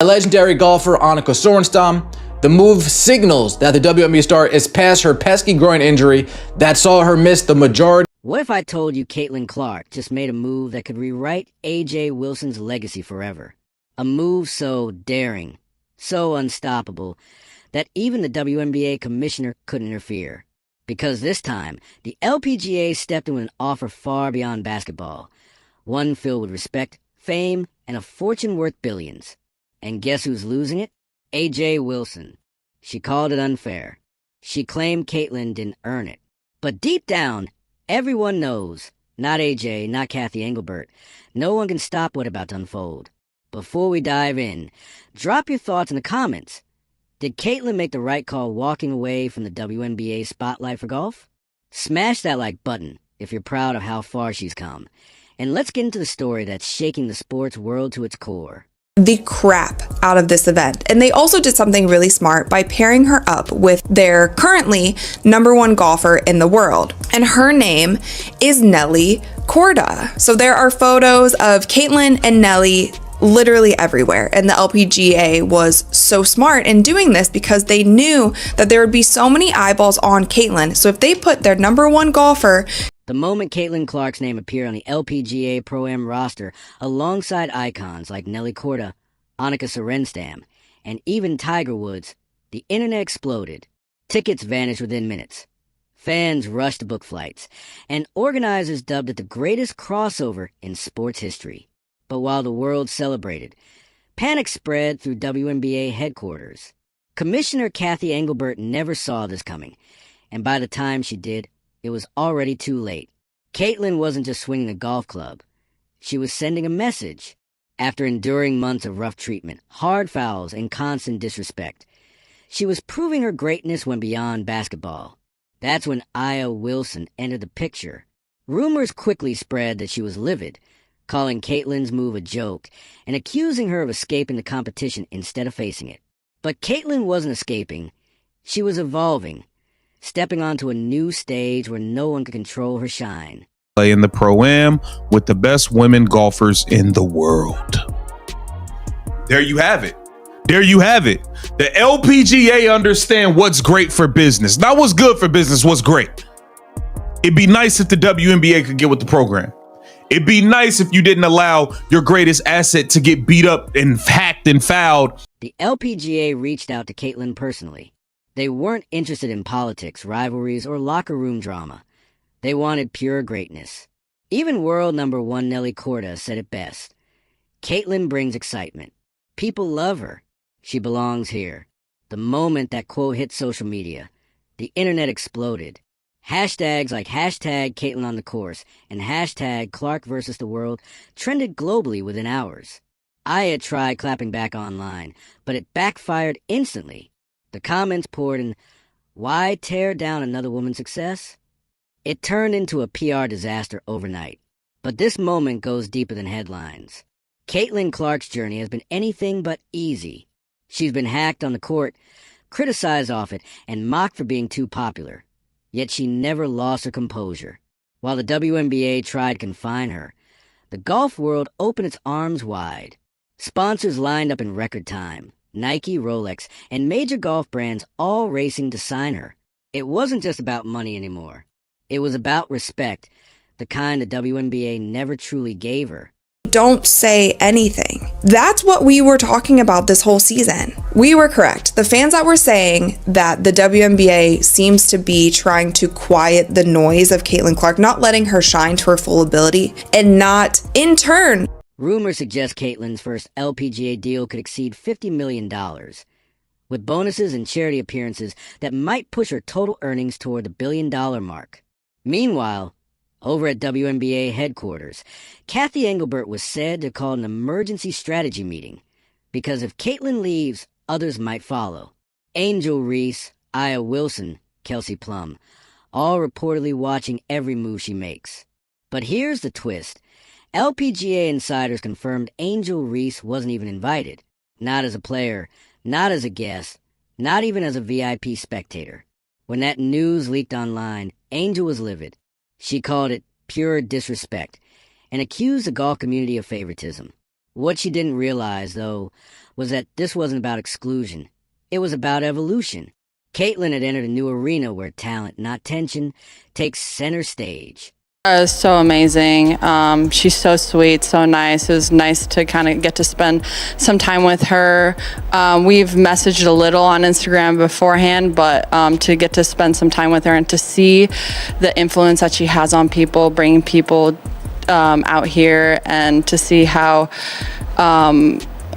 Legendary golfer Annika Sorenstam. The move signals that the WNBA star is past her pesky groin injury that saw her miss the majority. What if I told you Caitlin Clark just made a move that could rewrite A.J. Wilson's legacy forever? A move so daring, so unstoppable, that even the WNBA commissioner couldn't interfere. Because this time, the LPGA stepped in with an offer far beyond basketball. One filled with respect, fame, and a fortune worth billions. And guess who's losing it? A.J. Wilson. She called it unfair. She claimed Caitlin didn't earn it. But deep down, everyone knows, not A.J., not Kathy Engelbert, no one can stop what's about to unfold. Before we dive in, drop your thoughts in the comments. Did Caitlin make the right call walking away from the WNBA spotlight for golf? Smash that like button if you're proud of how far she's come. And let's get into the story that's shaking the sports world to its core. The crap out of this event. And they also did something really smart by pairing her up with their currently #1 golfer in the world. And her name is Nelly Korda. So there are photos of Caitlin and Nelly literally everywhere. And the LPGA was so smart in doing this because they knew that there would be so many eyeballs on Caitlin. So if they put their #1 golfer. The moment Caitlin Clark's name appeared on the LPGA Pro-Am roster alongside icons like Nelly Korda, Annika Sorenstam, and even Tiger Woods, the internet exploded. Tickets vanished within minutes. Fans rushed to book flights, and organizers dubbed it the greatest crossover in sports history. But while the world celebrated, panic spread through WNBA headquarters. Commissioner Kathy Engelbert never saw this coming, and by the time she did, it was already too late. Caitlin wasn't just swinging a golf club. She was sending a message. After enduring months of rough treatment, hard fouls, and constant disrespect, she was proving her greatness went beyond basketball. That's when A.J. Wilson entered the picture. Rumors quickly spread that she was livid, calling Caitlin's move a joke and accusing her of escaping the competition instead of facing it. But Caitlin wasn't escaping. She was evolving, stepping onto a new stage where no one could control her shine. Play in the Pro-Am with the best women golfers in the world. There you have it. There you have it. The LPGA understand what's great for business. Not what's good for business, what's great. It'd be nice if the WNBA could get with the program. It'd be nice if you didn't allow your greatest asset to get beat up and hacked and fouled. The LPGA reached out to Caitlin personally. They weren't interested in politics, rivalries, or locker room drama. They wanted pure greatness. Even world #1 Nelly Korda said it best. Caitlin brings excitement. People love her. She belongs here. The moment that quote hit social media, the internet exploded. Hashtags like hashtag Caitlin on the course and hashtag Clark versus the world trended globally within hours. I had tried clapping back online, but it backfired instantly. The comments poured in, "Why tear down another woman's success?" It turned into a PR disaster overnight. But this moment goes deeper than headlines. Caitlin Clark's journey has been anything but easy. She's been hacked on the court, criticized off it, and mocked for being too popular. Yet she never lost her composure. While the WNBA tried to confine her, the golf world opened its arms wide. Sponsors lined up in record time. Nike, Rolex, and major golf brands all racing to sign her. It wasn't just about money anymore. It was about respect, the kind the WNBA never truly gave her. Don't say anything. That's what we were talking about this whole season. We were correct. The fans that were saying that the WNBA seems to be trying to quiet the noise of Caitlin Clark, not letting her shine to her full ability, and not, in turn, rumors suggest Caitlin's first LPGA deal could exceed $50 million, with bonuses and charity appearances that might push her total earnings toward the $1 billion mark. Meanwhile, over at WNBA headquarters, Kathy Engelbert was said to call an emergency strategy meeting, because if Caitlin leaves, others might follow. Angel Reese, A.J. Wilson, Kelsey Plum, all reportedly watching every move she makes. But here's the twist. LPGA insiders confirmed Angel Reese wasn't even invited. Not as a player, not as a guest, not even as a VIP spectator. When that news leaked online, Angel was livid. She called it pure disrespect and accused the golf community of favoritism. What she didn't realize, though, was that this wasn't about exclusion. It was about evolution. Caitlyn had entered a new arena where talent, not tension, takes center stage. It was so amazing. She's so sweet, so nice. It was nice to kind of get to spend some time with her. We've messaged a little on Instagram beforehand, but to get to spend some time with her and to see the influence that she has on people, bringing people out here, and to see how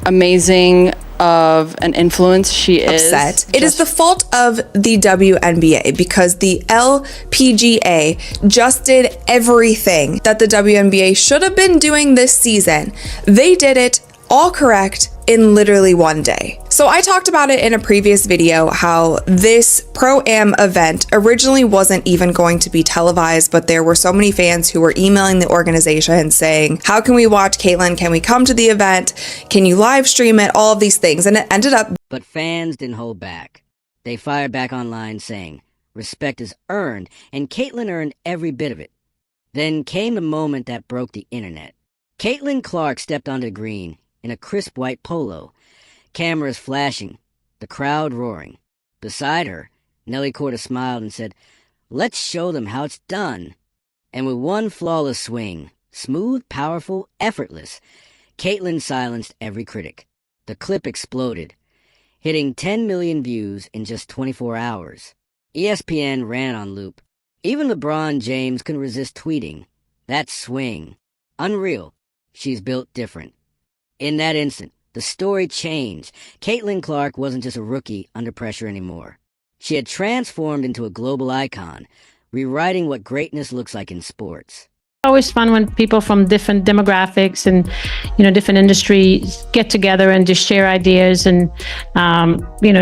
amazing of an influence she is. It is the fault of the WNBA because the LPGA just did everything that the WNBA should have been doing this season. They did it all correct in literally one day. So I talked about it in a previous video how this Pro-Am event originally wasn't even going to be televised, but there were so many fans who were emailing the organization saying, how can we watch Caitlyn? Can we come to the event? Can you live stream it? All of these things. And it ended up. But fans didn't hold back. They fired back online saying, respect is earned, and Caitlyn earned every bit of it. Then came the moment that broke the internet. Caitlyn Clark stepped onto the green in a crisp white polo, cameras flashing, the crowd roaring. Beside her, Nelly Korda smiled and said, let's show them how it's done. And with one flawless swing, smooth, powerful, effortless, Caitlyn silenced every critic. The clip exploded, hitting 10 million views in just 24 hours. ESPN ran it on loop. Even LeBron James couldn't resist tweeting, that swing. Unreal. She's built different. In that instant, the story changed. Caitlyn Clark wasn't just a rookie under pressure anymore. She had transformed into a global icon, rewriting what greatness looks like in sports. Always fun when people from different demographics and, different industries get together and just share ideas and,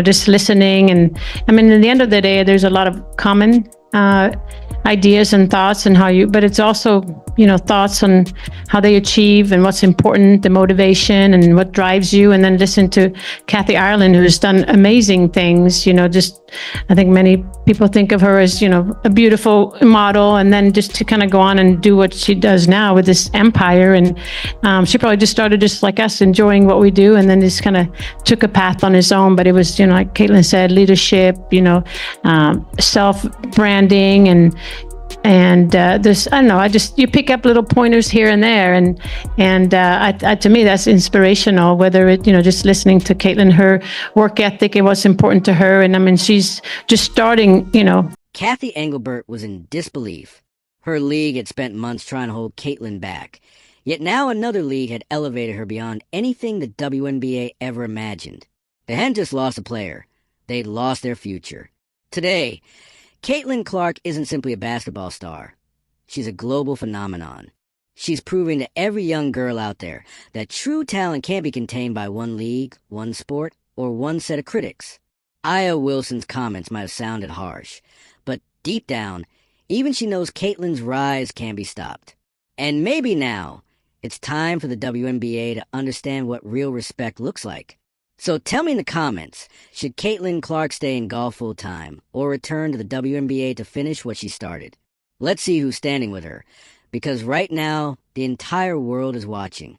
just listening. And I mean, at the end of the day, there's a lot of common ideas and thoughts and but it's also, thoughts on how they achieve and what's important, the motivation and what drives you. And then listen to Kathy Ireland, who's done amazing things, I think many people think of her as, a beautiful model, and then just to kind of go on and do what she does now with this empire. And she probably just started just like us, enjoying what we do, and then just kind of took a path on his own. But it was, like Caitlyn said, leadership, self-branding and this, I don't know, you pick up little pointers here and there, and to me that's inspirational, whether it, just listening to Caitlyn, her work ethic and what's important to her. And I mean, she's just starting, Kathy Engelbert was in disbelief. Her league had spent months trying to hold Caitlyn back. Yet now another league had elevated her beyond anything the WNBA ever imagined. They hadn't just lost a player. They'd lost their future. Today, Caitlyn Clark isn't simply a basketball star. She's a global phenomenon. She's proving to every young girl out there that true talent can't be contained by one league, one sport, or one set of critics. Aya Wilson's comments might have sounded harsh, but deep down, even she knows Caitlyn's rise can't be stopped. And maybe now, it's time for the WNBA to understand what real respect looks like. So tell me in the comments, should Caitlyn Clark stay in golf full-time or return to the WNBA to finish what she started? Let's see who's standing with her, because right now, the entire world is watching.